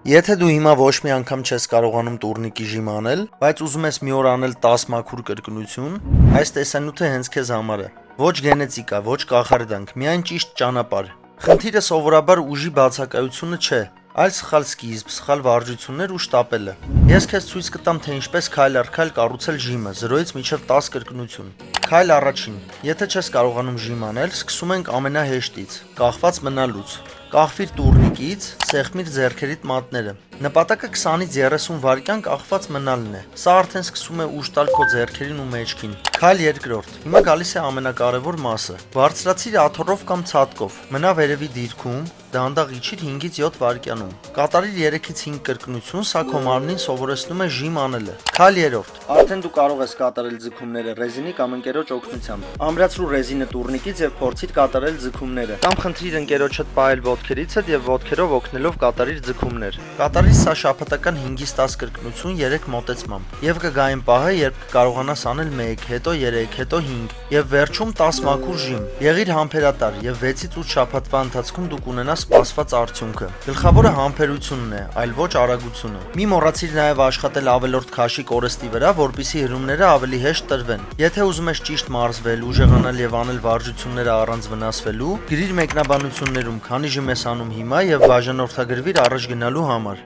Եթե դու հիմա ոչ մի անգամ չես կարողանում տուրնիկի ժիմ անել, բայց ուզում ես մի օր անել 10 մաքուր կրկնություն, այս տեսանյութը հենց քեզ համար է։ Ոչ գենետիկա, ոչ կախարդանք, միայն ճիշտ ճանապարհ։ Խնդիրը սովորաբար ուժի բացակայությունը չէ, այլ սխալ սկիզբ, սխալ վարժություններ ու շտապելը։ Ես քեզ ցույց կտամ, թե ինչպես քայլ առ քայլ կառուցել ժիմը 0-ից մինչև 10 կրկնություն։ Քայլ առաջին։ Եթե չես կարողանում ժիմ անել, սկսում ենք ամենահեշտից՝ կախված մնալուց։ Կախվիր տուրնիկից, սեղմիր ձեռքերիդ մատները։ Նպատակը 20-ից 30 վայրկյան կախված մնալն է։ Սա արդեն սկսում է ուժ տալ քո ձեռքերին ու մեջքին։ Քայլ երկրորդ։ Հիմա գալիս է ամենակարևոր մասը։ Բարձրացիր աթոռով կամ ցատկով։ Մնա վերևի դիրքում, դանդաղ իջիր 5-ից 7 վայրկյանում։ Կատարիր 3-ից 5 կրկնություն, սա քո մարմնին սովորեցնում է ժիմ անելը։ Քայլ երրորդ։ Արդեն դու կարող ես կատարել ձգումները ռեզինի կամ ընկերոջ օգնությամբ։ Ամրացրու ռեզինը տուրնիկից եւ փորձիր կատարել ձգումները։ Կամ խնդրիր ընկերոջդ պահել ոտքերիցդ եւ ոտքերով օգնելով կատարիր ձգումներ։ Կատարիր սա շաբաթական 5-ից 10 կրկնություն 3 մոտեցմամբ։ Եվ կգա այն պահը, երբ կկարողանաս անել 1, հետո 3, հետո 5 եւ վերջում 10 մաքուր ժիմ։ Եղիր համբերատար եւ 6-ից 8 շաբաթվա ընթացքում դու կունենաս սպասված արդյունքը։ Գլխավորը համբերությունն է, այլ ոչ արագությունը։ Մի մոռացիր նաեւ աշխատել ավելորդ քաշի կորստի վրա, որպեսզի հրումները ավելի հեշտ տրվեն։ Եթե ուզում ես ճիշտ մարզվել, ուժեղանալ եւ անել վարժությունները առանց վնասվելու, գրիր մեկնաբանություններում, քանի ժիմ ես անում հիմա եւ բաժանորդագրվիր առաջ գնալու համար։